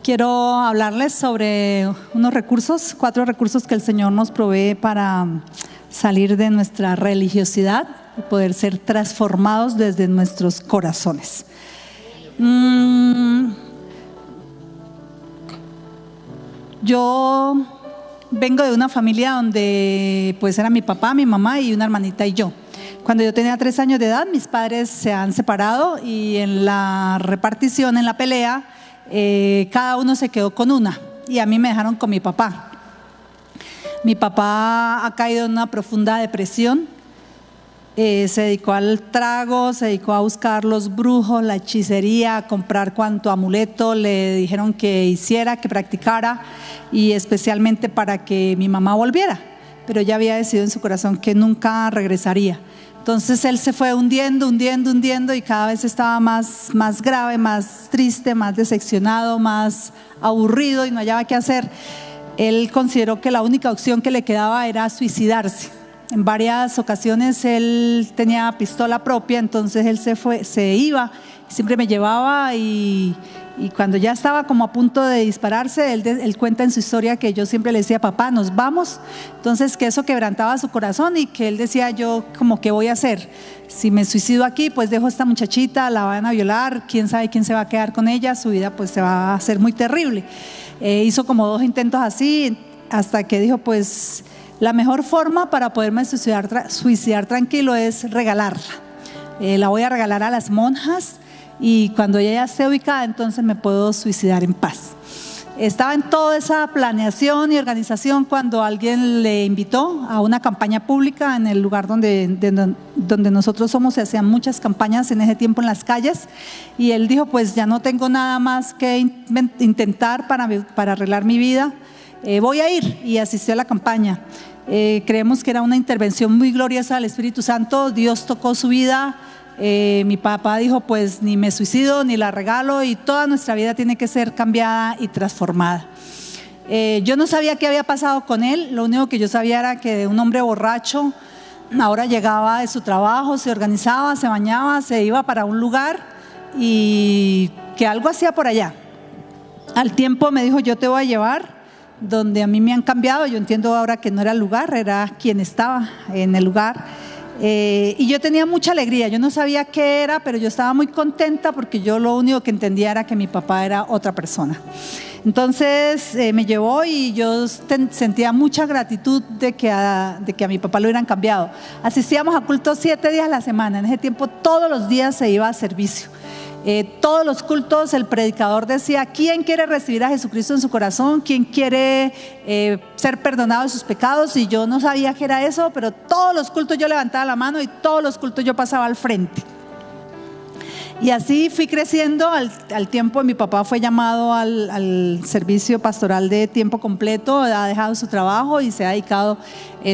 Quiero hablarles sobre unos recursos, 4 recursos que el Señor nos provee para salir de nuestra religiosidad y poder ser transformados desde nuestros corazones. Yo vengo de una familia donde pues era mi papá, mi mamá y una hermanita y yo. Cuando yo tenía 3 años de edad, mis padres se han separado y en la repartición, en la pelea, cada uno se quedó con una y a mí me dejaron con mi papá. Mi papá ha caído en una profunda depresión, se dedicó al trago, se dedicó a buscar los brujos, la hechicería, a comprar cuanto amuleto le dijeron que hiciera, que practicara, y especialmente para que mi mamá volviera, pero ya había decidido en su corazón que nunca regresaría. Entonces él se fue hundiendo y cada vez estaba más grave, más triste, más decepcionado, más aburrido y no hallaba qué hacer. Él consideró que la única opción que le quedaba era suicidarse. En varias ocasiones él tenía pistola propia, entonces él se iba, siempre me llevaba y cuando ya estaba como a punto de dispararse, él cuenta en su historia que yo siempre le decía: papá, nos vamos. Entonces que eso quebrantaba su corazón y que él decía: yo como ¿qué voy a hacer? Si me suicido aquí, pues dejo a esta muchachita, la van a violar, quién sabe quién se va a quedar con ella, su vida pues se va a hacer muy terrible. Hizo como 2 intentos así hasta que dijo: pues la mejor forma para poderme suicidar tranquilo es regalarla. La voy a regalar a las monjas y cuando ella ya esté ubicada, entonces me puedo suicidar en paz. Estaba en toda esa planeación y organización cuando alguien le invitó a una campaña pública en el lugar donde nosotros somos. Se hacían muchas campañas en ese tiempo en las calles y él dijo: pues ya no tengo nada más que intentar para arreglar mi vida, voy a ir, y asistió a la campaña. Creemos que era una intervención muy gloriosa del Espíritu Santo. Dios tocó su vida. Mi papá dijo: pues ni me suicido ni la regalo, y toda nuestra vida tiene que ser cambiada y transformada. Yo no sabía qué había pasado con él. Lo único que yo sabía era que un hombre borracho ahora llegaba de su trabajo, se organizaba, se bañaba, se iba para un lugar y que algo hacía por allá. Al tiempo me dijo: yo te voy a llevar donde a mí me han cambiado. Yo entiendo ahora que no era el lugar, era quien estaba en el lugar. Y yo tenía mucha alegría. Yo no sabía qué era, pero yo estaba muy contenta porque yo lo único que entendía era que mi papá era otra persona. Entonces me llevó y yo sentía mucha gratitud de que a mi papá lo hubieran cambiado. Asistíamos a cultos 7 días a la semana. En ese tiempo todos los días se iba a servicio. Todos los cultos el predicador decía: ¿quién quiere recibir a Jesucristo en su corazón? ¿Quién quiere ser perdonado de sus pecados? Y yo no sabía qué era eso, pero todos los cultos yo levantaba la mano y todos los cultos yo pasaba al frente. Y así fui creciendo. Al tiempo mi papá fue llamado al servicio pastoral de tiempo completo, ha dejado su trabajo y se ha dedicado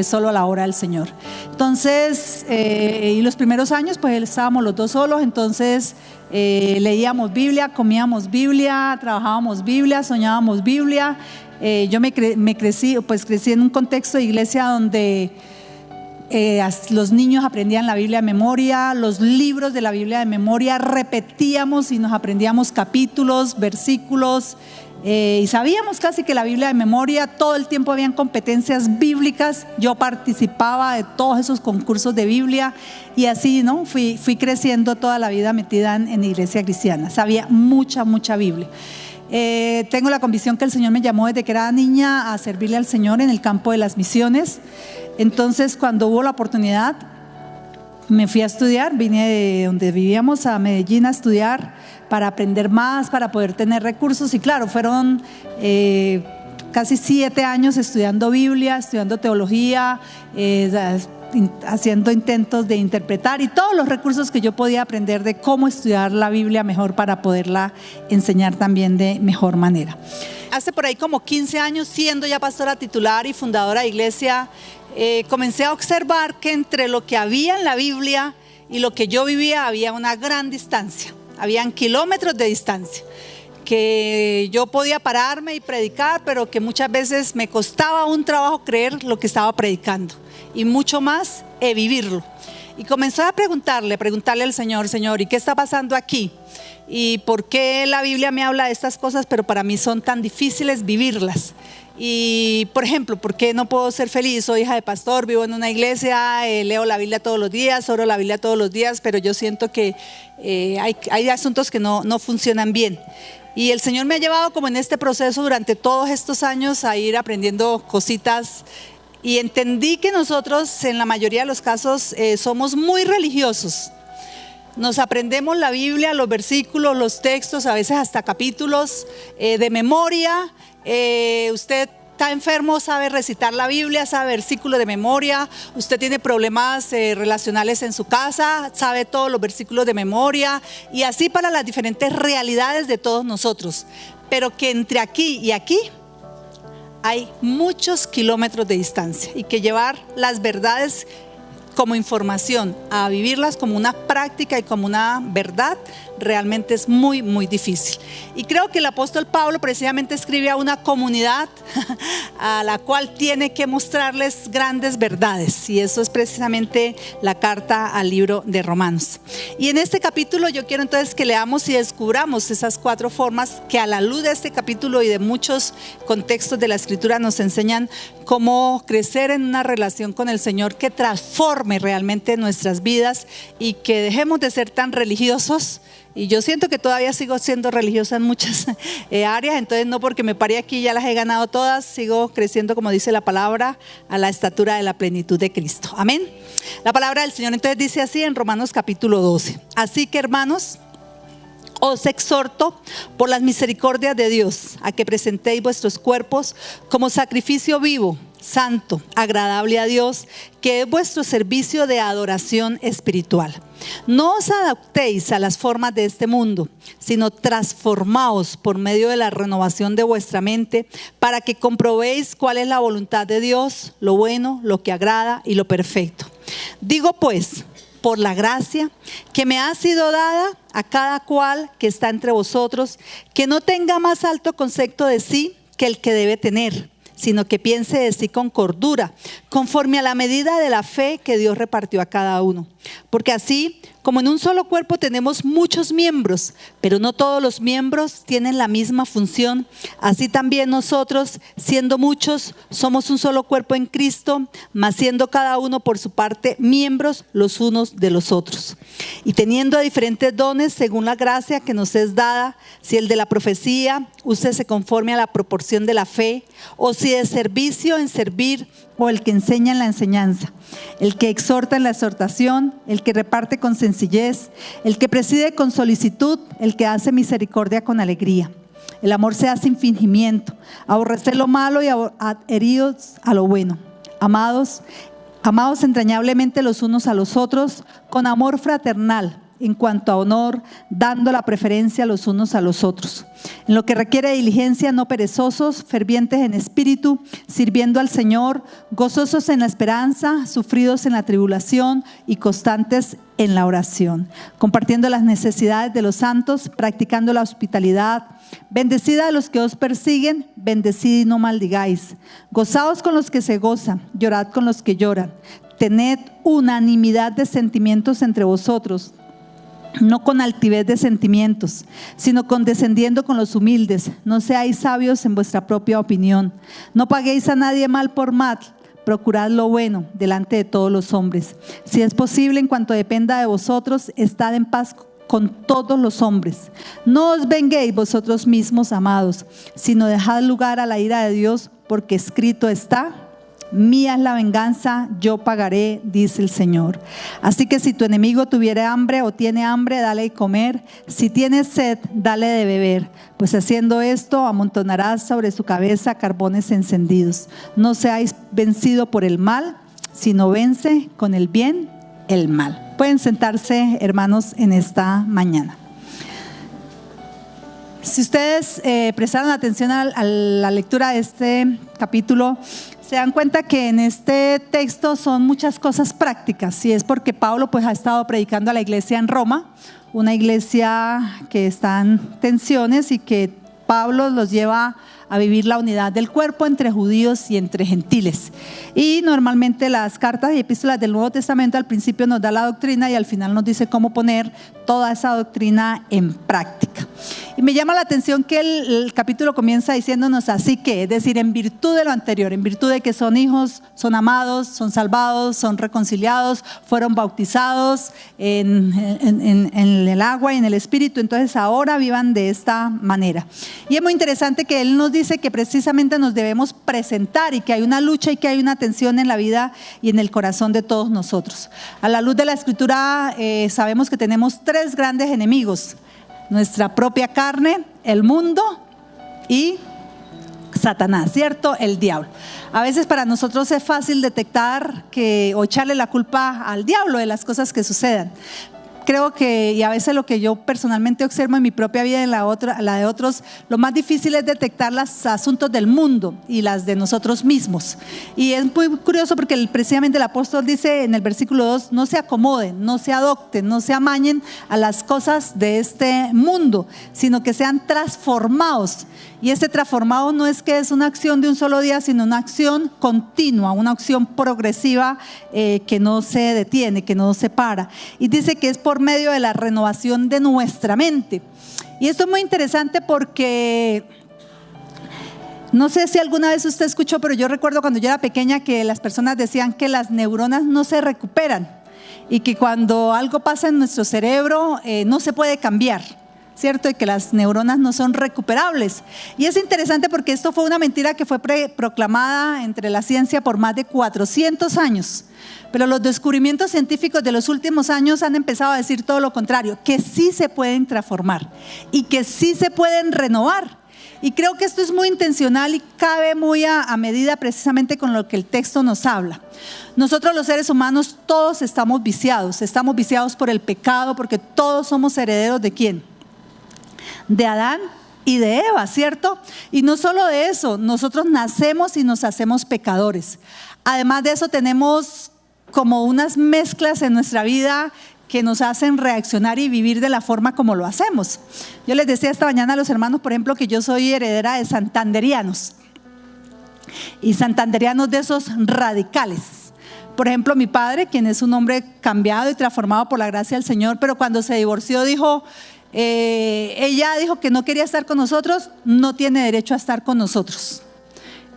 solo a la obra del Señor. Entonces, y los primeros años pues estábamos los dos solos, entonces leíamos Biblia, comíamos Biblia, trabajábamos Biblia, soñábamos Biblia. Yo crecí en un contexto de iglesia donde los niños aprendían la Biblia de memoria, los libros de la Biblia de memoria, repetíamos y nos aprendíamos capítulos, versículos, y sabíamos casi que la Biblia de memoria. Todo el tiempo habían competencias bíblicas. Yo participaba de todos esos concursos de Biblia y así, ¿no? Fui creciendo toda la vida metida en iglesia cristiana. Sabía mucha Biblia. Tengo la convicción que el Señor me llamó desde que era niña a servirle al Señor en el campo de las misiones. Entonces, cuando hubo la oportunidad, me fui a estudiar. Vine de donde vivíamos a Medellín a estudiar para aprender más, para poder tener recursos. Y claro, fueron casi 7 años estudiando Biblia, estudiando teología, haciendo intentos de interpretar y todos los recursos que yo podía aprender de cómo estudiar la Biblia mejor para poderla enseñar también de mejor manera. Hace por ahí como 15 años, siendo ya pastora titular y fundadora de iglesia, comencé a observar que entre lo que había en la Biblia y lo que yo vivía había una gran distancia, habían kilómetros de distancia, que yo podía pararme y predicar, pero que muchas veces me costaba un trabajo creer lo que estaba predicando y mucho más vivirlo. Y comencé a preguntarle al Señor, Señor, ¿y qué está pasando aquí? ¿Y por qué la Biblia me habla de estas cosas, pero para mí son tan difíciles vivirlas? Y, por ejemplo, ¿por qué no puedo ser feliz? Soy hija de pastor, vivo en una iglesia, leo la Biblia todos los días, oro la Biblia todos los días, pero yo siento que hay asuntos que no funcionan bien. Y el Señor me ha llevado como en este proceso durante todos estos años a ir aprendiendo cositas. Y entendí que nosotros en la mayoría de los casos somos muy religiosos. Nos aprendemos la Biblia, los versículos, los textos, a veces hasta capítulos de memoria. Usted está enfermo, sabe recitar la Biblia, sabe versículos de memoria. Usted tiene problemas relacionales en su casa, sabe todos los versículos de memoria. Y así para las diferentes realidades de todos nosotros. Pero que entre aquí y aquí hay muchos kilómetros de distancia y que llevar las verdades como información a vivirlas como una práctica y como una verdad realmente es muy, muy difícil. Y creo que el apóstol Pablo precisamente escribe a una comunidad a la cual tiene que mostrarles grandes verdades, y eso es precisamente la carta al libro de Romanos. Y en este capítulo yo quiero entonces que leamos y descubramos esas 4 formas que a la luz de este capítulo y de muchos contextos de la escritura nos enseñan cómo crecer en una relación con el Señor que transforme realmente nuestras vidas y que dejemos de ser tan religiosos. Y yo siento que todavía sigo siendo religiosa en muchas áreas, entonces no porque me paré aquí ya las he ganado todas, sigo creciendo, como dice la palabra, a la estatura de la plenitud de Cristo. Amén. La palabra del Señor entonces dice así en Romanos capítulo 12. Así que, hermanos, os exhorto por las misericordias de Dios a que presentéis vuestros cuerpos como sacrificio vivo, santo, agradable a Dios, que es vuestro servicio de adoración espiritual. No os adaptéis a las formas de este mundo, sino transformaos por medio de la renovación de vuestra mente, para que comprobéis cuál es la voluntad de Dios, lo bueno, lo que agrada y lo perfecto. Digo pues, por la gracia que me ha sido dada a cada cual que está entre vosotros, que no tenga más alto concepto de sí que el que debe tener, sino que piense de sí con cordura, conforme a la medida de la fe que Dios repartió a cada uno. Porque así como en un solo cuerpo tenemos muchos miembros, pero no todos los miembros tienen la misma función, así también nosotros, siendo muchos, somos un solo cuerpo en Cristo, mas siendo cada uno por su parte miembros los unos de los otros. Y teniendo diferentes dones según la gracia que nos es dada, si el de la profecía, úsese conforme a la proporción de la fe, o si de servicio en servir, o el que enseña en la enseñanza, el que exhorta en la exhortación, el que reparte con sencillez, el que preside con solicitud, el que hace misericordia con alegría. El amor sea sin fingimiento, aborrecer lo malo y adheridos a lo bueno. Amados entrañablemente los unos a los otros, con amor fraternal, en cuanto a honor, dando la preferencia los unos a los otros. En lo que requiere diligencia, no perezosos, fervientes en espíritu, sirviendo al Señor, gozosos en la esperanza, sufridos en la tribulación y constantes en la oración, compartiendo las necesidades de los santos, practicando la hospitalidad. Bendecid a los que os persiguen, bendecid y no maldigáis. Gozaos con los que se gozan, llorad con los que lloran. Tened unanimidad de sentimientos entre vosotros, no con altivez de sentimientos, sino condescendiendo con los humildes. No seáis sabios en vuestra propia opinión. No paguéis a nadie mal por mal. Procurad lo bueno delante de todos los hombres. Si es posible, en cuanto dependa de vosotros, estad en paz con todos los hombres. No os venguéis vosotros mismos, amados, sino dejad lugar a la ira de Dios, porque escrito está: mía es la venganza, yo pagaré, dice el Señor. Así que si tu enemigo tuviere hambre o tiene hambre, dale de comer. Si tiene sed, dale de beber, pues haciendo esto amontonarás sobre su cabeza carbones encendidos. No seáis vencido por el mal, sino vence con el bien el mal. Pueden sentarse, hermanos, en esta mañana. Si ustedes prestaron atención a la lectura de este capítulo, se dan cuenta que en este texto son muchas cosas prácticas, y es porque Pablo pues ha estado predicando a la iglesia en Roma, una iglesia que está en tensiones, y que Pablo los lleva a vivir la unidad del cuerpo entre judíos y entre gentiles. Y normalmente las cartas y epístolas del Nuevo Testamento al principio nos da la doctrina y al final nos dice cómo poner toda esa doctrina en práctica. Y me llama la atención que el capítulo comienza diciéndonos así que, es decir, en virtud de lo anterior, en virtud de que son hijos, son amados, son salvados, son reconciliados, fueron bautizados en el agua y en el Espíritu, entonces ahora vivan de esta manera. Y es muy interesante que Él nos dice que precisamente nos debemos presentar y que hay una lucha y que hay una tensión en la vida y en el corazón de todos nosotros. A la luz de la Escritura sabemos que tenemos tres grandes enemigos: nuestra propia carne, el mundo y Satanás, ¿cierto? El diablo. A veces para nosotros es fácil detectar o echarle la culpa al diablo de las cosas que sucedan. Creo que, y a veces lo que yo personalmente observo en mi propia vida y en la de otros, lo más difícil es detectar los asuntos del mundo y las de nosotros mismos. Y es muy curioso porque precisamente el apóstol dice en el versículo 2, no se acomoden, no se adopten, no se amañen a las cosas de este mundo, sino que sean transformados. Y este transformado no es que es una acción de un solo día, sino una acción continua, una acción progresiva que no se detiene, que no se para. Y dice que es por medio de la renovación de nuestra mente. Y esto es muy interesante porque no sé si alguna vez usted escuchó, pero yo recuerdo cuando yo era pequeña que las personas decían que las neuronas no se recuperan y que cuando algo pasa en nuestro cerebro no se puede cambiar, ¿cierto? Y que las neuronas no son recuperables. Y es interesante porque esto fue una mentira que fue proclamada entre la ciencia por más de 400 años. Pero los descubrimientos científicos de los últimos años han empezado a decir todo lo contrario, que sí se pueden transformar y que sí se pueden renovar. Y creo que esto es muy intencional y cabe muy a medida precisamente con lo que el texto nos habla. Nosotros los seres humanos todos estamos viciados por el pecado, porque todos somos herederos ¿de quién? De Adán y de Eva, ¿cierto? Y no solo de eso, nosotros nacemos y nos hacemos pecadores. Además de eso tenemos como unas mezclas en nuestra vida que nos hacen reaccionar y vivir de la forma como lo hacemos. Yo les decía esta mañana a los hermanos, por ejemplo, que yo soy heredera de santanderianos, y santanderianos de esos radicales. Por ejemplo, mi padre, quien es un hombre cambiado y transformado por la gracia del Señor, pero cuando se divorció ella dijo que no quería estar con nosotros, no tiene derecho a estar con nosotros.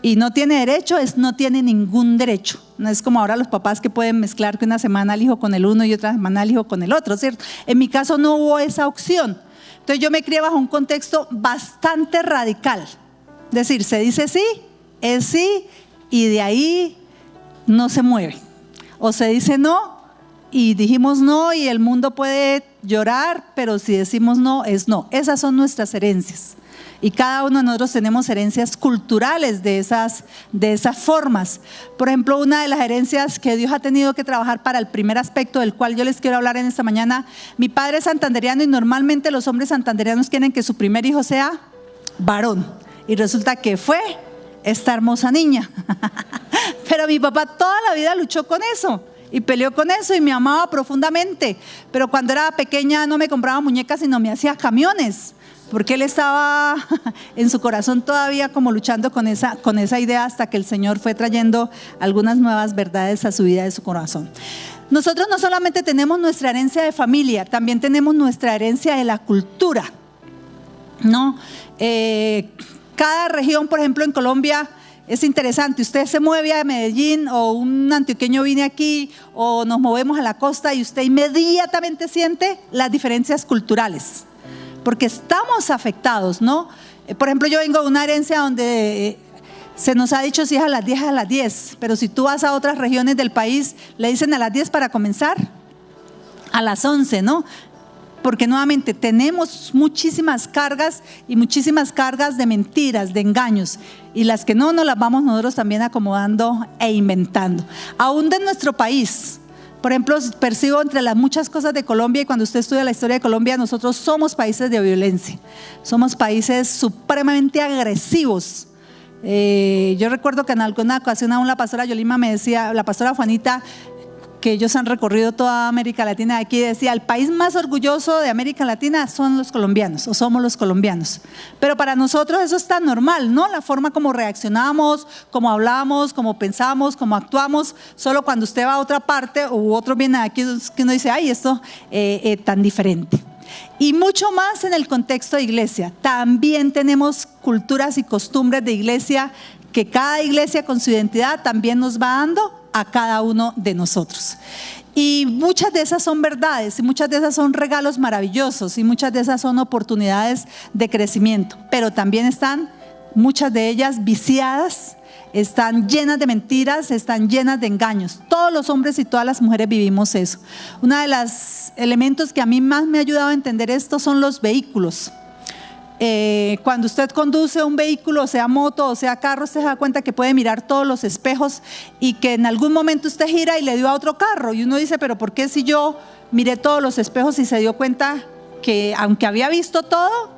Y no tiene derecho, no tiene ningún derecho. No es como ahora los papás que pueden mezclar que una semana el hijo con el uno y otra semana el hijo con el otro, ¿cierto? En mi caso no hubo esa opción. Entonces yo me crié bajo un contexto bastante radical. Es decir, se dice sí, es sí, y de ahí no se mueve. O se dice no, y dijimos no, y el mundo puede llorar, pero si decimos no, es no. Esas son nuestras herencias. Y cada uno de nosotros tenemos herencias culturales de esas formas. Por ejemplo, una de las herencias que Dios ha tenido que trabajar para el primer aspecto del cual yo les quiero hablar en esta mañana. Mi padre es santanderiano y normalmente los hombres santanderianos quieren que su primer hijo sea varón. Y resulta que fue esta hermosa niña. Pero mi papá toda la vida luchó con eso. Y peleó con eso y me amaba profundamente. Pero cuando era pequeña no me compraba muñecas, sino me hacía camiones. Porque él estaba en su corazón todavía como luchando con esa idea, hasta que el Señor fue trayendo algunas nuevas verdades a su vida y a su corazón. Nosotros no solamente tenemos nuestra herencia de familia, también tenemos nuestra herencia de la cultura, ¿no? Cada región, por ejemplo, en Colombia, es interesante. Usted se mueve a Medellín, o un antioqueño viene aquí, o nos movemos a la costa, y usted inmediatamente siente las diferencias culturales, porque estamos afectados, ¿no? Por ejemplo, yo vengo de una herencia donde se nos ha dicho si es a las 10, a las 10, pero si tú vas a otras regiones del país, le dicen a las 10 para comenzar, a las 11, ¿no? Porque nuevamente tenemos muchísimas cargas de mentiras, de engaños, y las que no nos las vamos nosotros también acomodando e inventando. Aún de nuestro país. Por ejemplo, percibo entre las muchas cosas de Colombia, y cuando usted estudia la historia de Colombia, nosotros somos países de violencia, somos países supremamente agresivos. Yo recuerdo que en alguna ocasión aún la pastora Yolima me decía, la pastora Juanita, que ellos han recorrido toda América Latina. Aquí decía, el país más orgulloso de América Latina son los colombianos, o somos los colombianos. Pero para nosotros eso es tan normal, ¿no? La forma como reaccionamos, como hablamos, como pensamos, como actuamos. Solo cuando usted va a otra parte u otro viene de aquí, es que uno dice, ay, esto tan diferente. Y mucho más en el contexto de iglesia. También tenemos culturas y costumbres de iglesia que cada iglesia con su identidad también nos va dando a cada uno de nosotros. Y muchas de esas son verdades, y muchas de esas son regalos maravillosos, y muchas de esas son oportunidades de crecimiento, pero también están muchas de ellas viciadas, están llenas de mentiras, están llenas de engaños. Todos los hombres y todas las mujeres vivimos eso. Uno de los elementos que a mí más me ha ayudado a entender esto son los vehículos. Cuando usted conduce un vehículo, sea moto o sea carro, usted se da cuenta que puede mirar todos los espejos y que en algún momento usted gira y le dio a otro carro y uno dice, pero ¿por qué si yo miré todos los espejos y se dio cuenta que aunque había visto todo,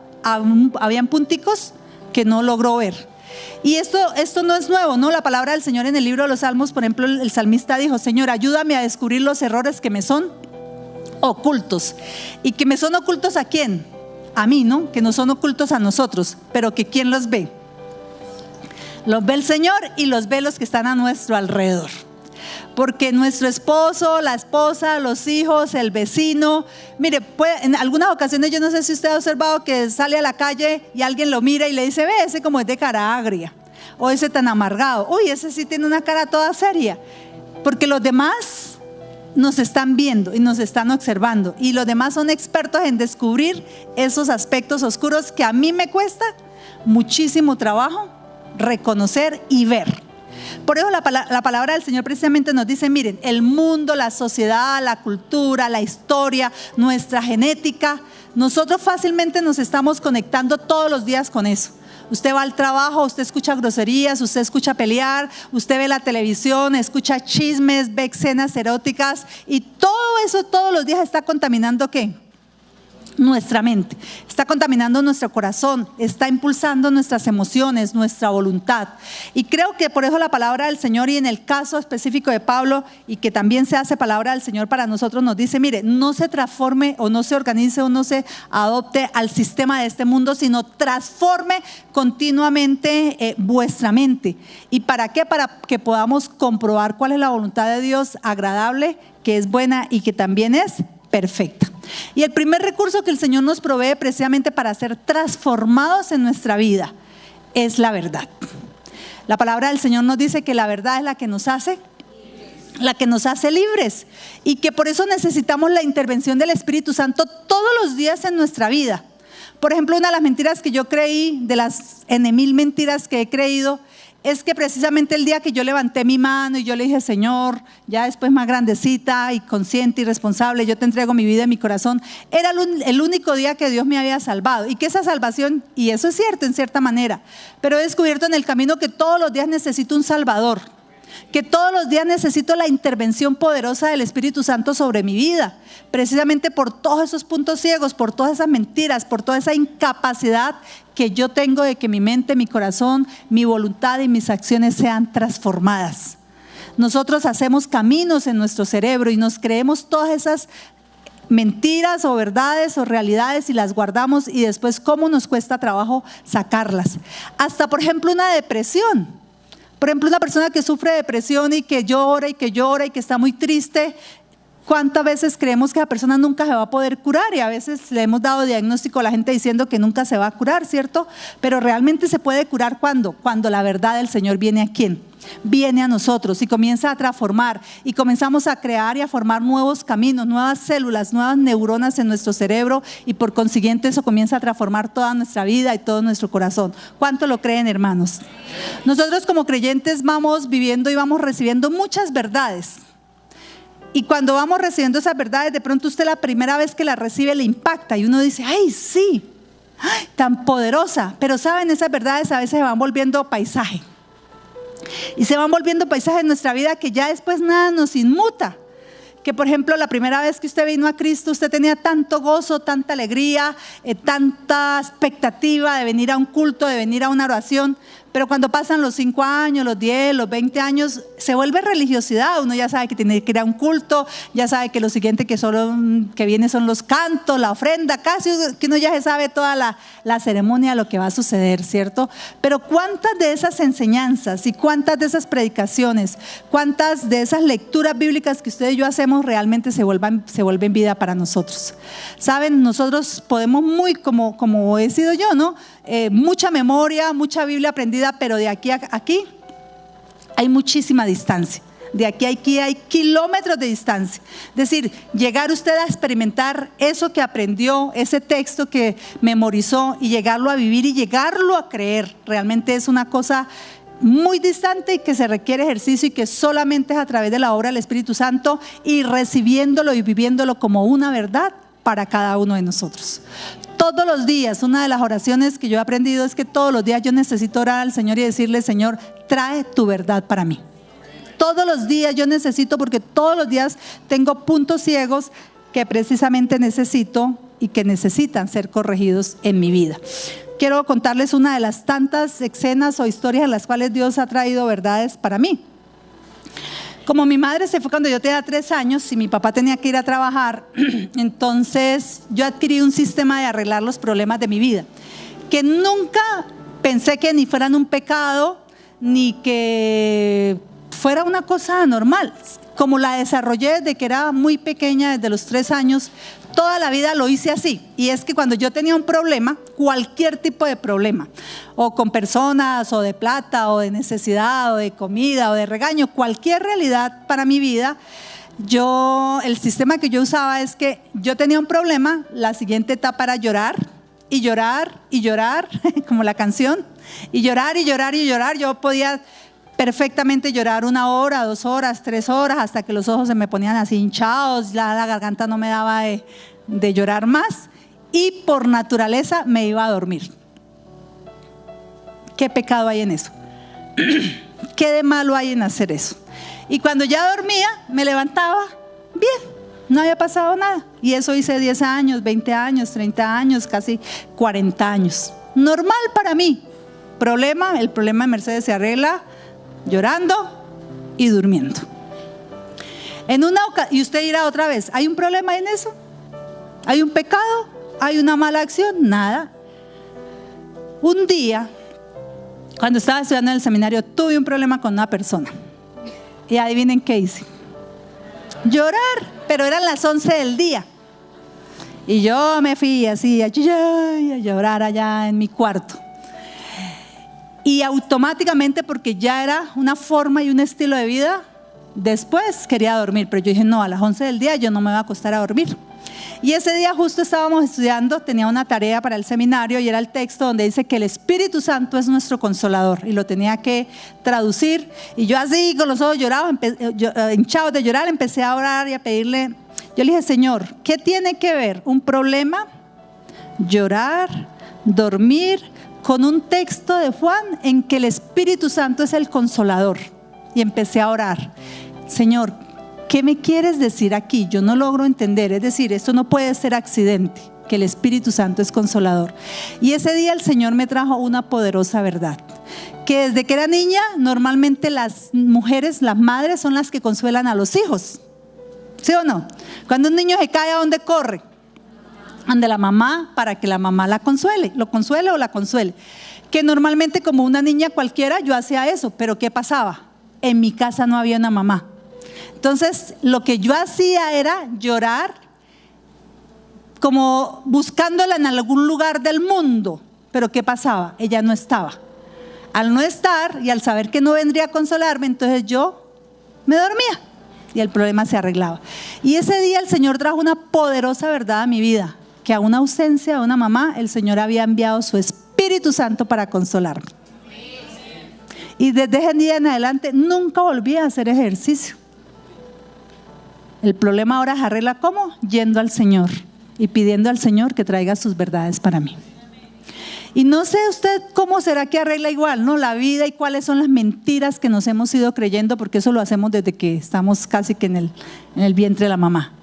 habían punticos que no logró ver? Y esto no es nuevo, ¿no? La palabra del Señor en el libro de los Salmos, por ejemplo, el salmista dijo, Señor, ayúdame a descubrir los errores que me son ocultos. ¿Y que me son ocultos a quién? A mí, ¿no? Que no son ocultos a nosotros, pero que ¿quién los ve? Los ve el Señor y los ve los que están a nuestro alrededor. Porque nuestro esposo, la esposa, los hijos, el vecino, mire, en algunas ocasiones yo no sé si usted ha observado que sale a la calle y alguien lo mira y le dice, ve, ese como es de cara agria, o ese tan amargado, uy, ese sí tiene una cara toda seria, porque los demás nos están viendo y nos están observando y los demás son expertos en descubrir esos aspectos oscuros que a mí me cuesta muchísimo trabajo reconocer y ver. Por eso la palabra del Señor precisamente nos dice, miren, el mundo, la sociedad, la cultura, la historia, nuestra genética, nosotros fácilmente nos estamos conectando todos los días con eso. Usted va al trabajo, usted escucha groserías, usted escucha pelear, usted ve la televisión, escucha chismes, ve escenas eróticas y todo eso todos los días está contaminando ¿qué? Nuestra mente, está contaminando nuestro corazón, está impulsando nuestras emociones, nuestra voluntad. Y creo que por eso la palabra del Señor, y en el caso específico de Pablo, y que también se hace palabra del Señor para nosotros, nos dice, mire, no se transforme o no se organice o no se adopte al sistema de este mundo, sino transforme continuamente vuestra mente. ¿Y para qué? Para que podamos comprobar cuál es la voluntad de Dios agradable, que es buena y que también es perfecta. Y el primer recurso que el Señor nos provee precisamente para ser transformados en nuestra vida es la verdad. La palabra del Señor nos dice que la verdad es la que nos hace libres y que por eso necesitamos la intervención del Espíritu Santo todos los días en nuestra vida. Por ejemplo, una de las mentiras que yo creí, de las mil mentiras que he creído, es que precisamente el día que yo levanté mi mano y yo le dije, Señor, ya después más grandecita y consciente y responsable, yo te entrego mi vida y mi corazón, era el único día que Dios me había salvado. Y que esa salvación, y eso es cierto en cierta manera, pero he descubierto en el camino que todos los días necesito un Salvador, que todos los días necesito la intervención poderosa del Espíritu Santo sobre mi vida, precisamente por todos esos puntos ciegos, por todas esas mentiras, por toda esa incapacidad que yo tengo de que mi mente, mi corazón, mi voluntad y mis acciones sean transformadas. Nosotros hacemos caminos en nuestro cerebro y nos creemos todas esas mentiras o verdades o realidades y las guardamos, y después cómo nos cuesta trabajo sacarlas. Hasta por ejemplo una depresión. Por ejemplo, una persona que sufre de depresión y que llora y que está muy triste, ¿cuántas veces creemos que la persona nunca se va a poder curar? Y a veces le hemos dado diagnóstico a la gente diciendo que nunca se va a curar, ¿cierto? Pero realmente se puede curar cuando la verdad del Señor viene a ¿quién? Viene a nosotros y comienza a transformar, y comenzamos a crear y a formar nuevos caminos, nuevas células, nuevas neuronas en nuestro cerebro, y por consiguiente eso comienza a transformar toda nuestra vida y todo nuestro corazón. ¿Cuánto lo creen, hermanos? Nosotros como creyentes vamos viviendo y vamos recibiendo muchas verdades. Y cuando vamos recibiendo esas verdades, de pronto usted la primera vez que la recibe le impacta y uno dice, ¡ay, sí! ¡Ay, tan poderosa! Pero saben, esas verdades a veces se van volviendo paisaje. Y se van volviendo paisajes en nuestra vida que ya después nada nos inmuta. Que por ejemplo la primera vez que usted vino a Cristo, usted tenía tanto gozo, tanta alegría, tanta expectativa de venir a un culto, de venir a una oración, pero cuando pasan los 5 años, los 10, los 20 años, se vuelve religiosidad. Uno ya sabe que tiene que ir a un culto, ya sabe que lo siguiente que viene son los cantos, la ofrenda, casi que uno ya se sabe toda la ceremonia, lo que va a suceder, ¿cierto? Pero ¿cuántas de esas enseñanzas y cuántas de esas predicaciones, cuántas de esas lecturas bíblicas que usted y yo hacemos realmente se vuelven vida para nosotros? Saben, nosotros podemos como he sido yo, ¿no? Mucha memoria, mucha Biblia aprendida, pero de aquí a aquí hay muchísima distancia. De aquí a aquí hay kilómetros de distancia. Es decir, llegar usted a experimentar eso que aprendió, ese texto que memorizó, y llegarlo a vivir y llegarlo a creer, realmente es una cosa muy distante y que se requiere ejercicio, y que solamente es a través de la obra del Espíritu Santo y recibiéndolo y viviéndolo como una verdad para cada uno de nosotros. Todos los días, una de las oraciones que yo he aprendido es que todos los días yo necesito orar al Señor y decirle: Señor, trae tu verdad para mí. Todos los días yo necesito, porque todos los días tengo puntos ciegos que precisamente necesito y que necesitan ser corregidos en mi vida. Quiero contarles una de las tantas escenas o historias en las cuales Dios ha traído verdades para mí. Como mi madre se fue cuando yo tenía 3 años y mi papá tenía que ir a trabajar, entonces yo adquirí un sistema de arreglar los problemas de mi vida, que nunca pensé que ni fueran un pecado, ni que fuera una cosa anormal. Como la desarrollé desde que era muy pequeña, desde los 3 años, toda la vida lo hice así. Y es que cuando yo tenía un problema, cualquier tipo de problema, o con personas, o de plata, o de necesidad, o de comida, o de regaño, cualquier realidad para mi vida, el sistema que yo usaba es que yo tenía un problema, la siguiente etapa era llorar, y llorar, y llorar, como la canción, y llorar, y llorar, y llorar. Yo podía perfectamente llorar 1 hora, 2 horas, 3 horas, hasta que los ojos se me ponían así hinchados, la garganta no me daba de llorar más, y por naturaleza me iba a dormir. ¿Qué pecado hay en eso? ¿Qué de malo hay en hacer eso? Y cuando ya dormía, me levantaba bien, no había pasado nada. Y eso hice 10 años, 20 años, 30 años, casi 40 años. Normal para mí. El problema de Mercedes se arregla llorando y durmiendo. Y usted dirá otra vez: ¿hay un problema en eso? ¿Hay un pecado? ¿Hay una mala acción? Nada. Un día, cuando estaba estudiando en el seminario, tuve un problema con una persona. Y adivinen qué hice: llorar, pero eran las 11 del día. Y yo me fui así a llorar allá en mi cuarto. Y automáticamente, porque ya era una forma y un estilo de vida, después quería dormir. Pero yo dije: no, a las 11 del día yo no me voy a acostar a dormir. Y ese día justo estábamos estudiando, tenía una tarea para el seminario, y era el texto donde dice que el Espíritu Santo es nuestro consolador, y lo tenía que traducir. Y yo así, con los ojos hinchados de llorar, empecé a orar y a pedirle. Yo le dije: Señor, ¿qué tiene que ver un problema, llorar, dormir, con un texto de Juan en que el Espíritu Santo es el consolador? Y empecé a orar: Señor, ¿qué me quieres decir aquí? Yo no logro entender. Es decir, esto no puede ser accidente, que el Espíritu Santo es consolador. Y ese día el Señor me trajo una poderosa verdad, que desde que era niña, normalmente las mujeres, las madres, son las que consuelan a los hijos. ¿Sí o no? Cuando un niño se cae, ¿a dónde corre? Ante la mamá, para que la mamá lo consuele o la consuele. Que normalmente, como una niña cualquiera, yo hacía eso. Pero ¿qué pasaba? En mi casa no había una mamá. Entonces lo que yo hacía era llorar, como buscándola en algún lugar del mundo. Pero ¿qué pasaba? Ella no estaba. Al no estar y al saber que no vendría a consolarme, entonces yo me dormía y el problema se arreglaba. Y ese día el Señor trajo una poderosa verdad a mi vida, que a una ausencia de una mamá, el Señor había enviado su Espíritu Santo para consolarme. Y desde ese día en adelante nunca volví a hacer ejercicio. El problema ahora se arregla ¿cómo? Yendo al Señor y pidiendo al Señor que traiga sus verdades para mí. Y no sé usted cómo será que arregla igual, ¿no? La vida, y cuáles son las mentiras que nos hemos ido creyendo, porque eso lo hacemos desde que estamos casi que en el vientre de la mamá.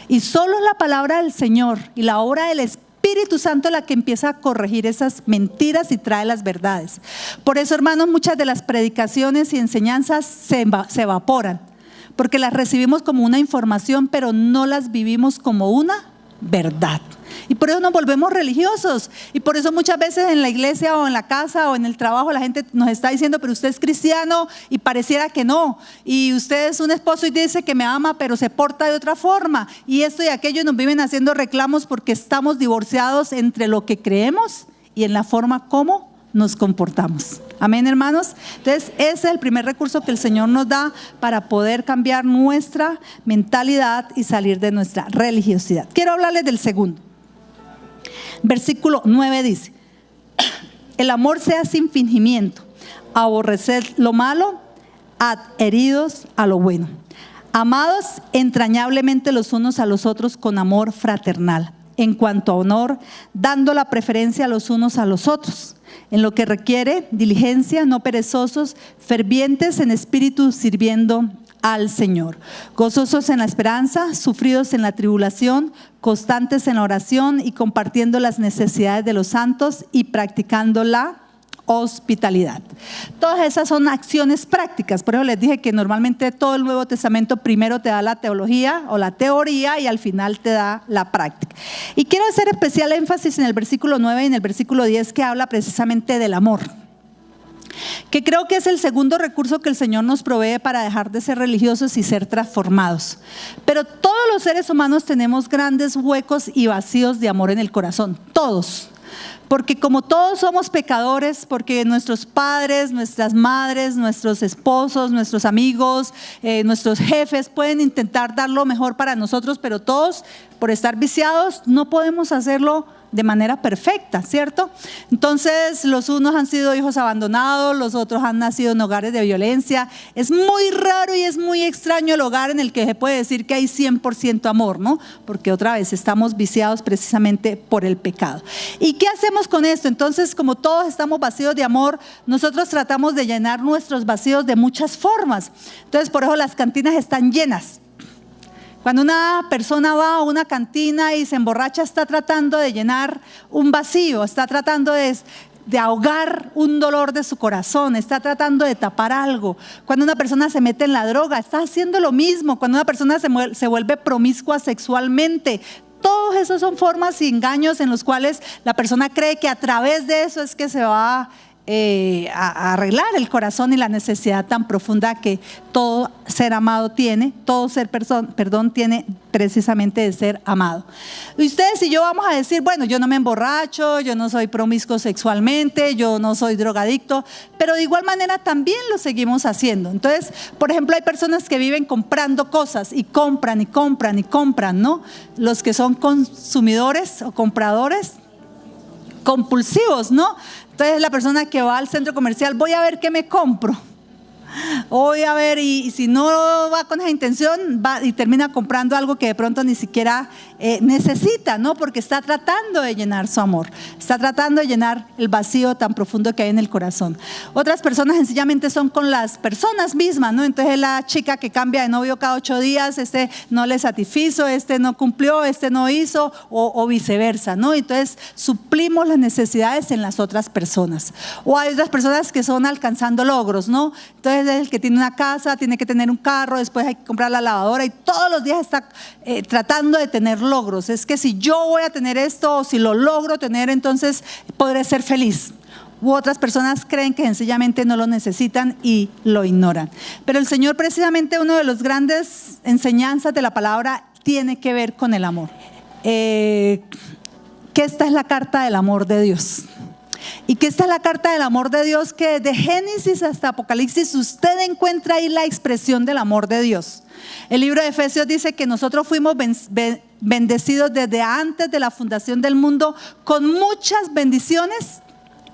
Y solo la palabra del Señor y la obra del Espíritu Espíritu Santo la que empieza a corregir esas mentiras y trae las verdades. Por eso, hermanos, muchas de las predicaciones y enseñanzas se evaporan, porque las recibimos como una información, pero no las vivimos como una verdad. Y por eso nos volvemos religiosos. Y por eso muchas veces en la iglesia o en la casa o en el trabajo la gente nos está diciendo: pero usted es cristiano, y pareciera que no. Y usted es un esposo y dice que me ama, pero se porta de otra forma. Y esto y aquello, y nos viven haciendo reclamos porque estamos divorciados entre lo que creemos y en la forma como nos comportamos. Amén, hermanos. Entonces ese es el primer recurso que el Señor nos da para poder cambiar nuestra mentalidad y salir de nuestra religiosidad. Quiero hablarles del segundo. Versículo 9 dice: el amor sea sin fingimiento, aborreced lo malo, adheridos a lo bueno, amados entrañablemente los unos a los otros con amor fraternal, en cuanto a honor, dando la preferencia los unos a los otros, en lo que requiere diligencia, no perezosos, fervientes en espíritu, sirviendo al Señor, gozosos en la esperanza, sufridos en la tribulación, constantes en la oración y compartiendo las necesidades de los santos y practicando la hospitalidad. Todas esas son acciones prácticas. Por eso les dije que normalmente todo el Nuevo Testamento primero te da la teología o la teoría y al final te da la práctica. Y quiero hacer especial énfasis en el versículo 9 y en el versículo 10, que habla precisamente del amor, que creo que es el segundo recurso que el Señor nos provee para dejar de ser religiosos y ser transformados. Pero todos los seres humanos tenemos grandes huecos y vacíos de amor en el corazón, todos. Porque como todos somos pecadores, porque nuestros padres, nuestras madres, nuestros esposos, nuestros amigos, nuestros jefes pueden intentar dar lo mejor para nosotros, pero todos, por estar viciados, no podemos hacerlo de manera perfecta, ¿cierto? Entonces los unos han sido hijos abandonados, los otros han nacido en hogares de violencia. Es muy raro y es muy extraño el hogar en el que se puede decir que hay 100% amor, ¿no? Porque otra vez estamos viciados precisamente por el pecado. ¿Y qué hacemos con esto? Entonces, como todos estamos vacíos de amor, nosotros tratamos de llenar nuestros vacíos de muchas formas. Entonces, por eso las cantinas están llenas. Cuando una persona va a una cantina y se emborracha, está tratando de llenar un vacío, está tratando de ahogar un dolor de su corazón, está tratando de tapar algo. Cuando una persona se mete en la droga, está haciendo lo mismo. Cuando una persona se vuelve promiscua sexualmente, todos esos son formas y engaños en los cuales la persona cree que a través de eso es que se va a arreglar el corazón y la necesidad tan profunda que todo ser amado tiene, todo ser perdón tiene precisamente de ser amado. Y ustedes y yo vamos a decir: bueno, yo no me emborracho, yo no soy promiscuo sexualmente, yo no soy drogadicto, pero de igual manera también lo seguimos haciendo. Entonces, por ejemplo, hay personas que viven comprando cosas y compran y compran y compran, ¿no? Los que son consumidores o compradores compulsivos, ¿no? Entonces la persona que va al centro comercial: voy a ver qué me compro, voy a ver, y si no va con esa intención, va y termina comprando algo que de pronto ni siquiera necesita, ¿no? Porque está tratando de llenar su amor, está tratando de llenar el vacío tan profundo que hay en el corazón. Otras personas sencillamente son con las personas mismas, ¿no? Entonces la chica que cambia de novio cada 8 días, este no le satisfizo, este no cumplió, este no hizo, o viceversa, ¿no? Entonces suplimos las necesidades en las otras personas. O hay otras personas que son alcanzando logros, ¿no? Entonces el que tiene una casa tiene que tener un carro, después hay que comprar la lavadora y todos los días está tratando de tener logros. Es que si yo voy a tener esto, o si lo logro tener, entonces podré ser feliz. U otras personas creen que sencillamente no lo necesitan y lo ignoran. Pero el Señor, precisamente, una de las grandes enseñanzas de la palabra tiene que ver con el amor. Que esta es la carta del amor de Dios. Y que esta es la carta del amor de Dios, que de Génesis hasta Apocalipsis usted encuentra ahí la expresión del amor de Dios. El libro de Efesios dice que nosotros fuimos bendecidos desde antes de la fundación del mundo con muchas bendiciones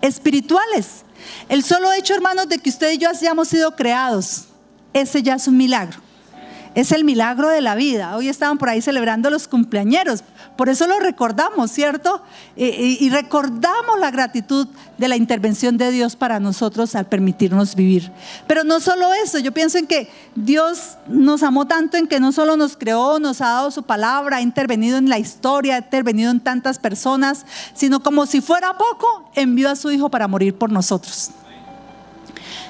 espirituales. El solo hecho, hermanos, de que usted y yo hayamos sido creados, ese ya es un milagro. es el milagro de la vida. Hoy estaban por ahí celebrando los cumpleañeros, por eso lo recordamos, ¿cierto? Y recordamos la gratitud de la intervención de Dios para nosotros al permitirnos vivir. Pero no solo eso, yo pienso en que Dios nos amó tanto en que no solo nos creó, nos ha dado su palabra, ha intervenido en la historia, ha intervenido en tantas personas, sino como si fuera poco, envió a su Hijo para morir por nosotros.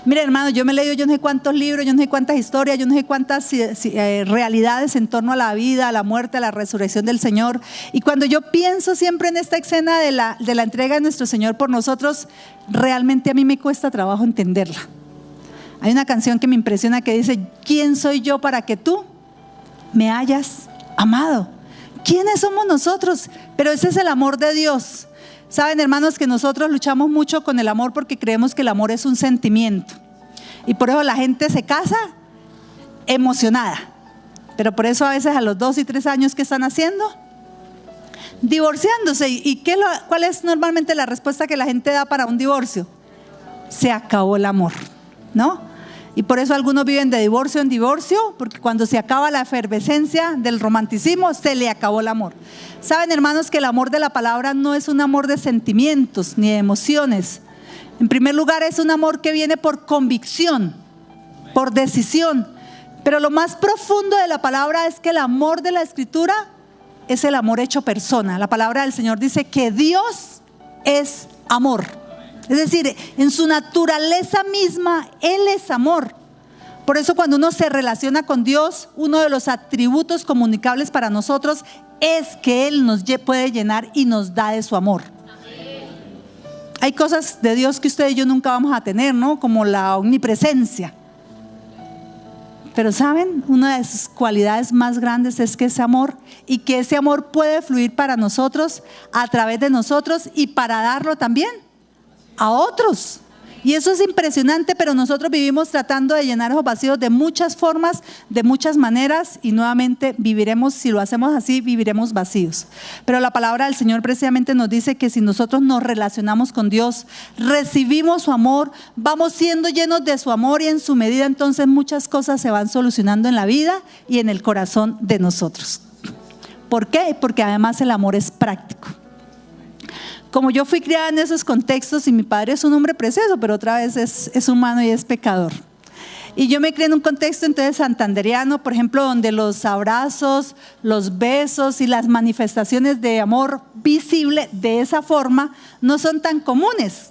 Mire, hermano, yo me he leído yo no sé cuántos libros, yo no sé cuántas historias, yo no sé cuántas realidades en torno a la vida, a la muerte, a la resurrección del Señor. Y cuando yo pienso siempre en esta escena de la entrega de nuestro Señor por nosotros, realmente a mí me cuesta trabajo entenderla. Hay una canción que me impresiona que dice: ¿quién soy yo para que tú me hayas amado? ¿Quiénes somos nosotros? Pero ese es el amor de Dios. Saben, hermanos, que nosotros luchamos mucho con el amor porque creemos que el amor es un sentimiento. Y por eso la gente se casa emocionada. Pero por eso a veces a los 2 y 3 años, ¿qué están haciendo? Divorciándose. ¿Y cuál es normalmente la respuesta que la gente da para un divorcio? Se acabó el amor, ¿no? Y por eso algunos viven de divorcio en divorcio, porque cuando se acaba la efervescencia del romanticismo, se le acabó el amor. Saben, hermanos, que el amor de la palabra no es un amor de sentimientos ni de emociones. En primer lugar, es un amor que viene por convicción, por decisión. Pero lo más profundo de la palabra es que el amor de la Escritura es el amor hecho persona. La palabra del Señor dice que Dios es amor. Es decir, en su naturaleza misma, Él es amor. Por eso cuando uno se relaciona con Dios, uno de los atributos comunicables para nosotros es que Él nos puede llenar y nos da de su amor. Hay cosas de Dios que usted y yo nunca vamos a tener, ¿no? Como la omnipresencia. Pero ¿saben? Una de sus cualidades más grandes es que es amor, y que ese amor puede fluir para nosotros, a través de nosotros, y para darlo también a otros. Y eso es impresionante, pero nosotros vivimos tratando de llenar esos vacíos de muchas formas, de muchas maneras, y nuevamente viviremos, si lo hacemos así, viviremos vacíos. Pero la palabra del Señor precisamente nos dice que si nosotros nos relacionamos con Dios, recibimos su amor, vamos siendo llenos de su amor, y en su medida entonces muchas cosas se van solucionando en la vida y en el corazón de nosotros. ¿Por qué? Porque además el amor es práctico. Como yo fui criada en esos contextos, y mi padre es un hombre precioso, pero otra vez es humano y es pecador. Y yo me crié en un contexto entonces santandereano, por ejemplo, donde los abrazos, los besos y las manifestaciones de amor visible de esa forma no son tan comunes.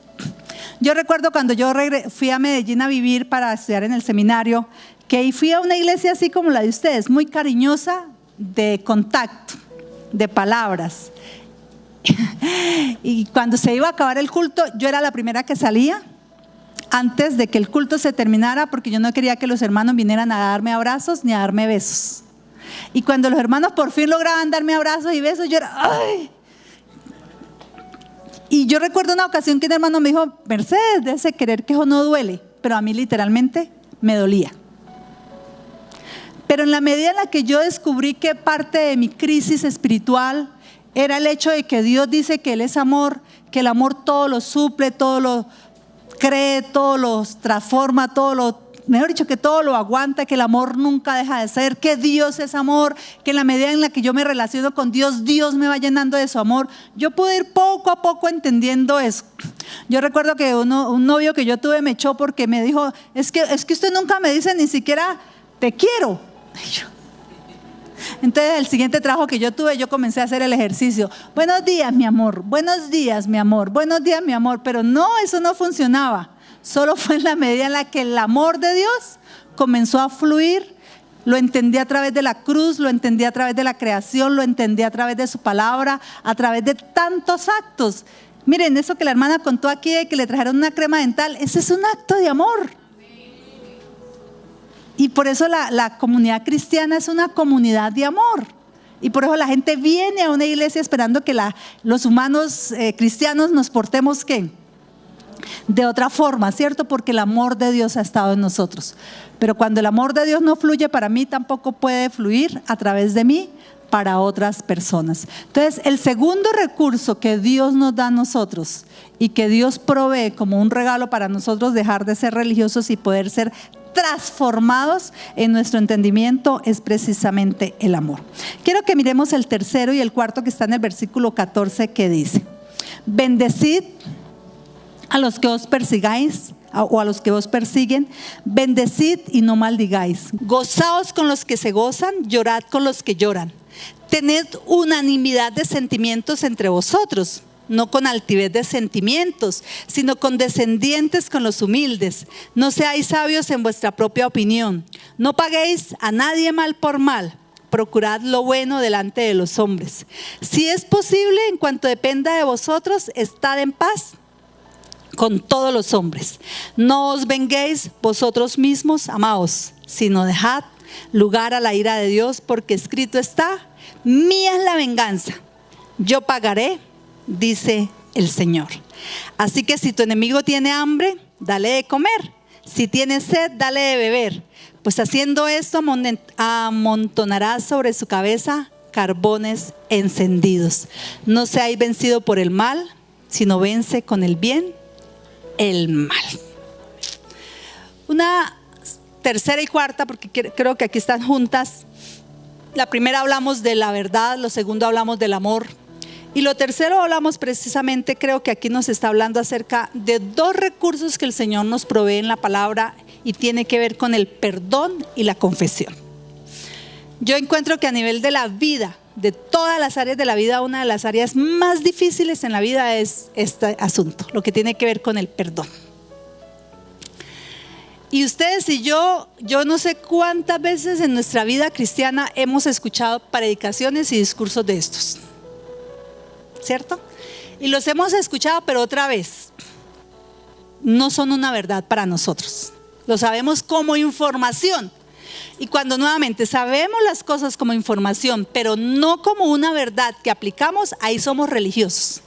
Yo recuerdo cuando yo fui a Medellín a vivir para estudiar en el seminario, que fui a una iglesia así como la de ustedes, muy cariñosa, de contacto, de palabras. Y cuando se iba a acabar el culto, yo era la primera que salía antes de que el culto se terminara, porque yo no quería que los hermanos vinieran a darme abrazos ni a darme besos. Y cuando los hermanos por fin lograban darme abrazos y besos, yo era ¡ay! Y yo recuerdo una ocasión que un hermano me dijo: Mercedes, de ese querer que eso no duele. Pero a mí literalmente me dolía. Pero en la medida en la que yo descubrí que parte de mi crisis espiritual era el hecho de que Dios dice que Él es amor, que el amor todo lo suple, todo lo cree, todo lo transforma, mejor dicho, que todo lo aguanta, que el amor nunca deja de ser, que Dios es amor, que en la medida en la que yo me relaciono con Dios, Dios me va llenando de su amor. Yo pude ir poco a poco entendiendo eso. Yo recuerdo que un novio que yo tuve me echó porque me dijo: es que usted nunca me dice ni siquiera te quiero. Entonces el siguiente trabajo que yo tuve, yo comencé a hacer el ejercicio: buenos días mi amor, buenos días mi amor, buenos días mi amor. Pero no, eso no funcionaba. Solo fue en la medida en la que el amor de Dios comenzó a fluir. Lo entendí a través de la cruz, lo entendí a través de la creación, lo entendí a través de su palabra, a través de tantos actos. Miren, eso que la hermana contó aquí de que le trajeron una crema dental, ese es un acto de amor. Y por eso la comunidad cristiana es una comunidad de amor. Y por eso la gente viene a una iglesia esperando que los humanos cristianos nos portemos ¿qué? De otra forma, ¿cierto? Porque el amor de Dios ha estado en nosotros. Pero cuando el amor de Dios no fluye para mí, tampoco puede fluir a través de mí para otras personas. Entonces, el segundo recurso que Dios nos da a nosotros y que Dios provee como un regalo para nosotros dejar de ser religiosos y poder ser transformados en nuestro entendimiento es precisamente el amor. Quiero que miremos el tercero y el cuarto que está en el versículo 14, que dice: bendecid a los que os persigáis o a los que os persiguen, bendecid y no maldigáis. Gozaos con los que se gozan, llorad con los que lloran. Tened unanimidad de sentimientos entre vosotros, no con altivez de sentimientos, sino condescendientes con los humildes. No seáis sabios en vuestra propia opinión. No paguéis a nadie mal por mal. Procurad lo bueno delante de los hombres. Si es posible, en cuanto dependa de vosotros, estad en paz con todos los hombres. No os venguéis vosotros mismos, amados, sino dejad lugar a la ira de Dios, porque escrito está: mía es la venganza, yo pagaré, dice el Señor. Así que si tu enemigo tiene hambre, dale de comer. Si tiene sed, dale de beber. Pues haciendo esto, amontonarás sobre su cabeza carbones encendidos. No seáis vencido por el mal, sino vence con el bien el mal. Una tercera y cuarta, porque creo que aquí están juntas. La primera hablamos de la verdad, lo segundo hablamos del amor, y lo tercero hablamos precisamente, creo que aquí nos está hablando acerca de dos recursos que el Señor nos provee en la palabra, y tiene que ver con el perdón y la confesión. Yo encuentro que a nivel de la vida, de todas las áreas de la vida, una de las áreas más difíciles en la vida es este asunto, lo que tiene que ver con el perdón. Y ustedes y yo no sé cuántas veces en nuestra vida cristiana hemos escuchado predicaciones y discursos de estos, ¿cierto? Y los hemos escuchado, pero otra vez, no son una verdad para nosotros. Lo sabemos como información. Y cuando nuevamente sabemos las cosas como información, pero no como una verdad que aplicamos, ahí somos religiosos.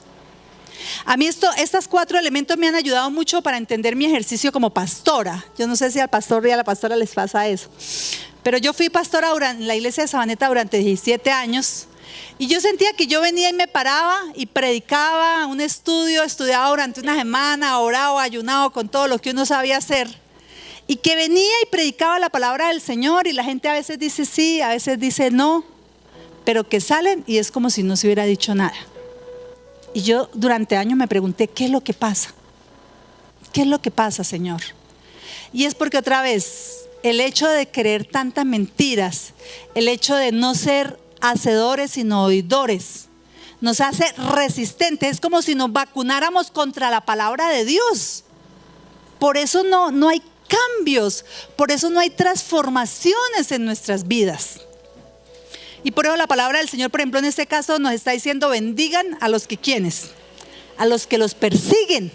A mí estos cuatro elementos me han ayudado mucho para entender mi ejercicio como pastora. Yo no sé si al pastor y a la pastora les pasa eso, pero yo fui pastora en la iglesia de Sabaneta durante 17 años, y yo sentía que yo venía y me paraba y predicaba un estudio, estudiaba durante una semana, oraba, ayunaba con todo lo que uno sabía hacer, y que venía y predicaba la palabra del Señor, y la gente a veces dice sí, a veces dice no, pero que salen y es como si no se hubiera dicho nada. Y yo durante años me pregunté, ¿qué es lo que pasa? ¿Qué es lo que pasa, Señor? Y es porque otra vez, el hecho de creer tantas mentiras, el hecho de no ser hacedores sino oidores, nos hace resistentes. Es como si nos vacunáramos contra la palabra de Dios. Por eso no hay cambios, por eso no hay transformaciones en nuestras vidas. Y por eso la palabra del Señor, por ejemplo, en este caso nos está diciendo: bendigan a los que ¿quiénes? A los que los persiguen.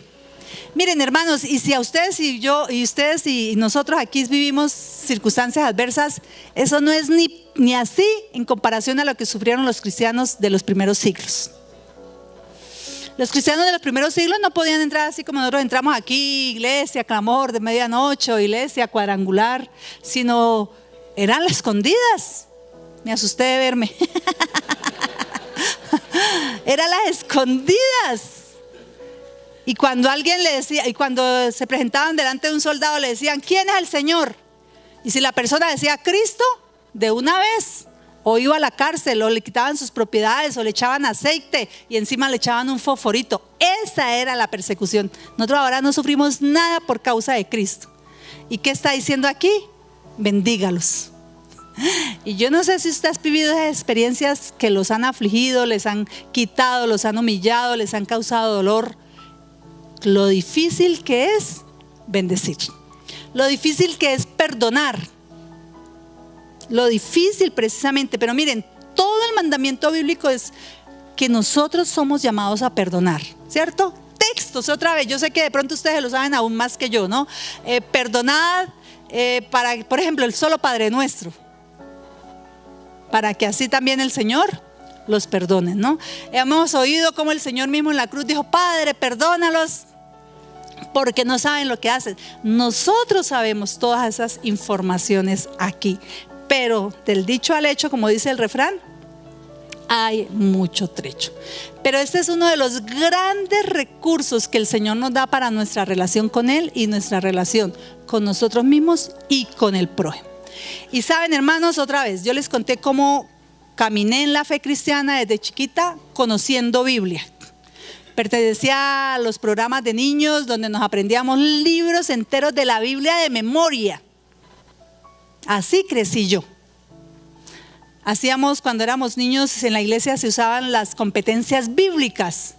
Miren, hermanos, y si a ustedes y yo y ustedes y nosotros aquí vivimos circunstancias adversas, eso no es ni así en comparación a lo que sufrieron los cristianos de los primeros siglos. Los cristianos de los primeros siglos no podían entrar así como nosotros entramos aquí, iglesia, clamor de medianoche, o iglesia cuadrangular, sino eran las escondidas. Me asusté de verme. Eran las escondidas. Y cuando alguien le decía, y cuando se presentaban delante de un soldado, le decían: ¿quién es el Señor? Y si la persona decía Cristo, de una vez, o iba a la cárcel, o le quitaban sus propiedades, o le echaban aceite y encima le echaban un fosforito. Esa era la persecución. Nosotros ahora no sufrimos nada por causa de Cristo. ¿Y qué está diciendo aquí? Bendígalos. Y yo no sé si usted ha vivido esas experiencias que los han afligido, les han quitado, los han humillado, les han causado dolor. Lo difícil que es bendecir, lo difícil que es perdonar, lo difícil precisamente. Pero miren, todo el mandamiento bíblico es que nosotros somos llamados a perdonar, ¿cierto? Textos, otra vez, yo sé que de pronto ustedes lo saben aún más que yo, ¿no? Perdonad, por ejemplo, el solo Padre Nuestro, para que así también el Señor los perdone, ¿no? Hemos oído cómo el Señor mismo en la cruz dijo: Padre, perdónalos porque no saben lo que hacen. Nosotros sabemos todas esas informaciones aquí, pero del dicho al hecho, como dice el refrán, hay mucho trecho. Pero este es uno de los grandes recursos que el Señor nos da para nuestra relación con Él y nuestra relación con nosotros mismos y con el prójimo. Y saben, hermanos, otra vez, yo les conté cómo caminé en la fe cristiana desde chiquita conociendo Biblia. Pertenecía a los programas de niños donde nos aprendíamos libros enteros de la Biblia de memoria. Así crecí yo. Hacíamos, cuando éramos niños en la iglesia, se usaban las competencias bíblicas.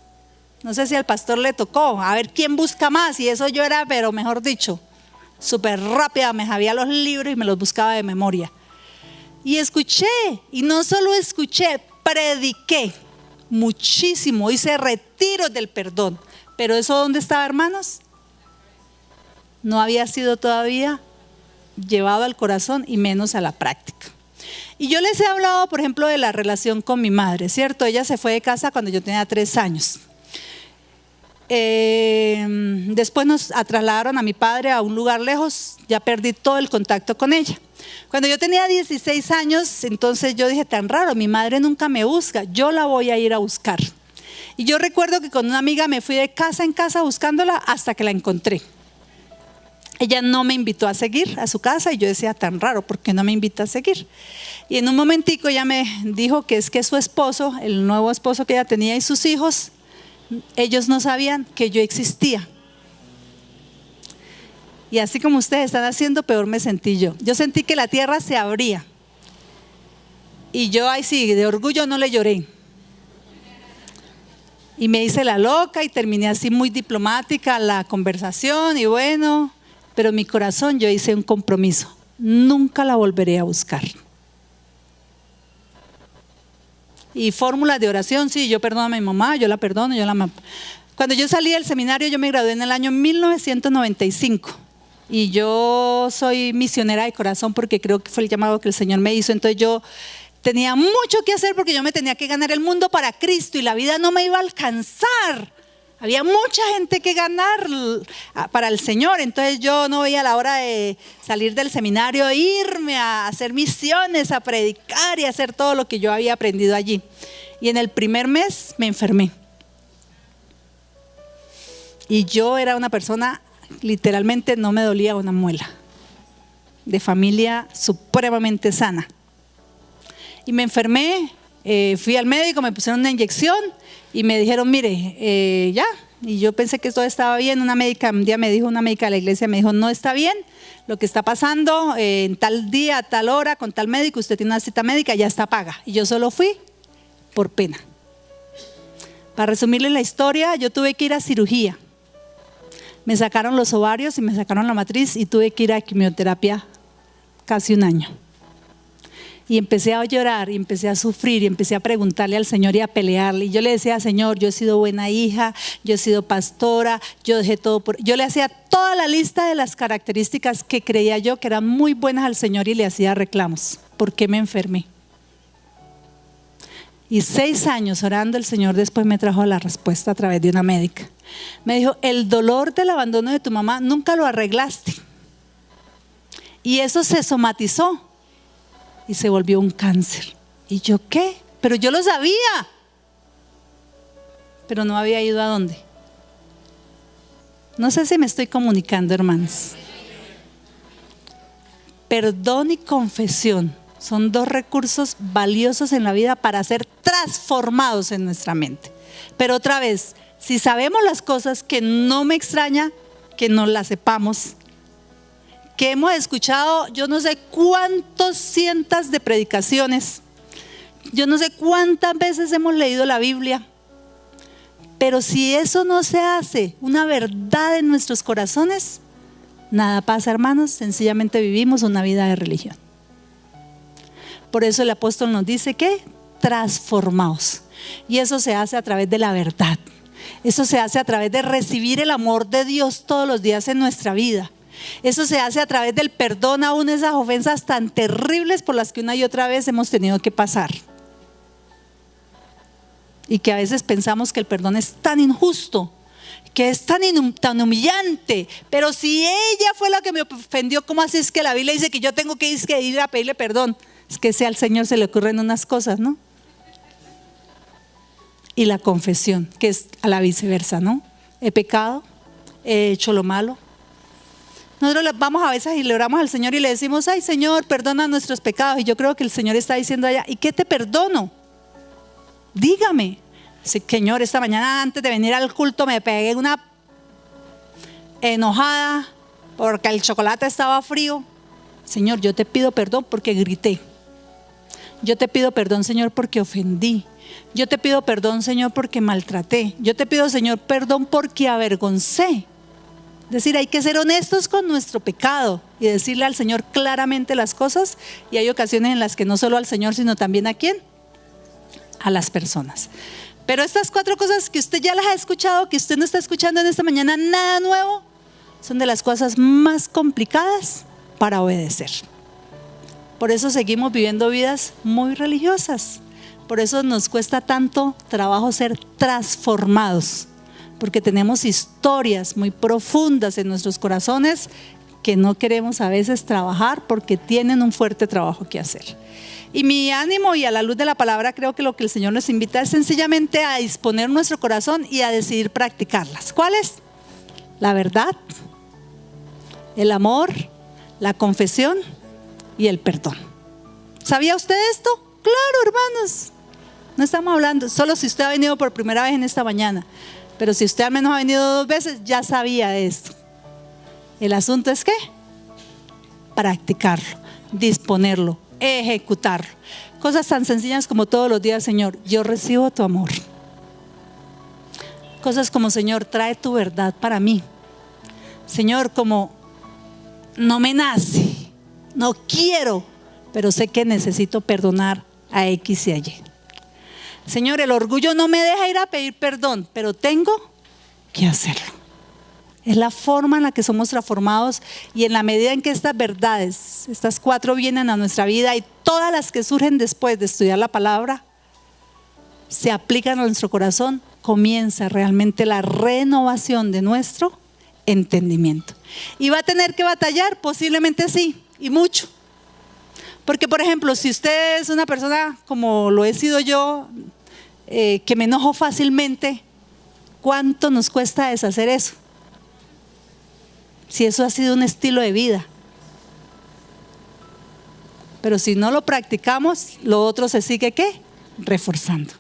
No sé si al pastor le tocó, a ver quién busca más. Y eso yo era, pero mejor dicho, súper rápida, me sabía los libros y me los buscaba de memoria. Y escuché, y no solo escuché, prediqué muchísimo, hice retiros del perdón. Pero eso, ¿dónde estaba, hermanos? No había sido todavía llevado al corazón y menos a la práctica. Y yo les he hablado, por ejemplo, de la relación con mi madre, ¿cierto? Ella se fue de casa cuando yo tenía 3 años. Después nos trasladaron a mi padre a un lugar lejos, ya perdí todo el contacto con ella. Cuando yo tenía 16 años, entonces yo dije, tan raro, mi madre nunca me busca, yo la voy a ir a buscar. Y yo recuerdo que con una amiga me fui de casa en casa buscándola hasta que la encontré. Ella no me invitó a seguir a su casa y yo decía, tan raro, ¿por qué no me invita a seguir? Y en un momentico ella me dijo que es que su esposo, el nuevo esposo que ella tenía y sus hijos, ellos no sabían que yo existía. Y así como ustedes están haciendo, peor me sentí yo. Yo sentí que la tierra se abría. Y yo, ay sí, de orgullo no le lloré. Y me hice la loca y terminé así muy diplomática la conversación y bueno, pero en mi corazón yo hice un compromiso. Nunca la volveré a buscar. Y fórmulas de oración, sí, yo perdono a mi mamá, yo la perdono, Cuando yo salí del seminario, yo me gradué en el año 1995 y yo soy misionera de corazón porque creo que fue el llamado que el Señor me hizo. Entonces yo tenía mucho que hacer porque yo me tenía que ganar el mundo para Cristo y la vida no me iba a alcanzar. Había mucha gente que ganar para el Señor, entonces yo no veía la hora de salir del seminario, irme a hacer misiones, a predicar y a hacer todo lo que yo había aprendido allí. Y en el primer mes me enfermé. Y yo era una persona, literalmente no me dolía una muela, de familia supremamente sana. Y me enfermé, fui al médico, me pusieron una inyección y me dijeron, mire, ya. Y yo pensé que todo estaba bien. Un día me dijo, una médica de la iglesia me dijo, no está bien lo que está pasando, en tal día, a tal hora, con tal médico, usted tiene una cita médica, ya está paga. Y yo solo fui por pena. Para resumirle la historia, yo tuve que ir a cirugía. Me sacaron los ovarios y me sacaron la matriz y tuve que ir a quimioterapia casi 1 año. Y empecé a llorar y empecé a sufrir y empecé a preguntarle al Señor y a pelearle. Y yo le decía, Señor, yo he sido buena hija, yo he sido pastora, yo dejé todo Yo le hacía toda la lista de las características que creía yo que eran muy buenas al Señor y le hacía reclamos. ¿Por qué me enfermé? Y 6 años orando, el Señor después me trajo la respuesta a través de una médica. Me dijo, el dolor del abandono de tu mamá nunca lo arreglaste. Y eso se somatizó. Y se volvió un cáncer. ¿Y yo qué? Pero yo lo sabía. Pero no había ido a dónde. No sé si me estoy comunicando, hermanos. Perdón y confesión son 2 recursos valiosos en la vida para ser transformados en nuestra mente. Pero otra vez, si sabemos las cosas, que no me extraña que no las sepamos, que hemos escuchado yo no sé cuántos cientos de predicaciones, yo no sé cuántas veces hemos leído la Biblia, pero si eso no se hace una verdad en nuestros corazones, nada pasa, hermanos, sencillamente vivimos una vida de religión. Por eso el apóstol nos dice que transformaos, y eso se hace a través de la verdad, eso se hace a través de recibir el amor de Dios todos los días en nuestra vida. Eso se hace a través del perdón aún esas ofensas tan terribles por las que una y otra vez hemos tenido que pasar. Y que a veces pensamos que el perdón es tan injusto, que es tan humillante. Pero si ella fue la que me ofendió, ¿cómo así es que la Biblia dice que yo tengo que ir a pedirle perdón? Es que sea al Señor se le ocurren unas cosas, ¿no? y la confesión, que es a la viceversa, ¿no? He pecado, he hecho lo malo. Nosotros vamos a veces y le oramos al Señor y le decimos: ay Señor, perdona nuestros pecados. Y yo creo que el Señor está diciendo allá: ¿y qué te perdono? Dígame. Señor, esta mañana antes de venir al culto me pegué una enojada porque el chocolate estaba frío. Señor, yo te pido perdón porque grité. Yo te pido perdón, Señor, porque ofendí. Yo te pido perdón, Señor, porque maltraté. Yo te pido, Señor, perdón porque avergoncé. Es decir, hay que ser honestos con nuestro pecado y decirle al Señor claramente las cosas. Y hay ocasiones en las que no solo al Señor, sino también ¿a quién? A las personas. Pero estas 4 cosas que usted ya las ha escuchado, que usted no está escuchando en esta mañana nada nuevo, son de las cosas más complicadas para obedecer. Por eso seguimos viviendo vidas muy religiosas. Por eso nos cuesta tanto trabajo ser transformados, porque tenemos historias muy profundas en nuestros corazones que no queremos a veces trabajar porque tienen un fuerte trabajo que hacer. Y mi ánimo, y a la luz de la palabra, creo que lo que el Señor nos invita es sencillamente a disponer nuestro corazón y a decidir practicarlas. ¿Cuáles? La verdad, el amor, la confesión y el perdón. ¿Sabía usted esto? Claro, hermanos. No estamos hablando, solo si usted ha venido por primera vez en esta mañana. Pero si usted al menos ha venido 2 veces, ya sabía de esto. El asunto es ¿qué? Practicarlo, disponerlo, ejecutarlo. Cosas tan sencillas como todos los días: Señor, yo recibo tu amor. Cosas como: Señor, trae tu verdad para mí. Señor, como no me nace, no quiero, pero sé que necesito perdonar a X y a Y. Señor, el orgullo no me deja ir a pedir perdón, pero tengo que hacerlo. Es la forma en la que somos transformados, y en la medida en que estas verdades, estas 4 vienen a nuestra vida, y todas las que surgen después de estudiar la palabra se aplican a nuestro corazón, comienza realmente la renovación de nuestro entendimiento. ¿Y va a tener que batallar? Posiblemente sí, y mucho. Porque, por ejemplo, si usted es una persona como lo he sido yo, que me enojo fácilmente, ¿cuánto nos cuesta deshacer eso? Si eso ha sido un estilo de vida. Pero si no lo practicamos, lo otro se sigue ¿qué? Reforzando.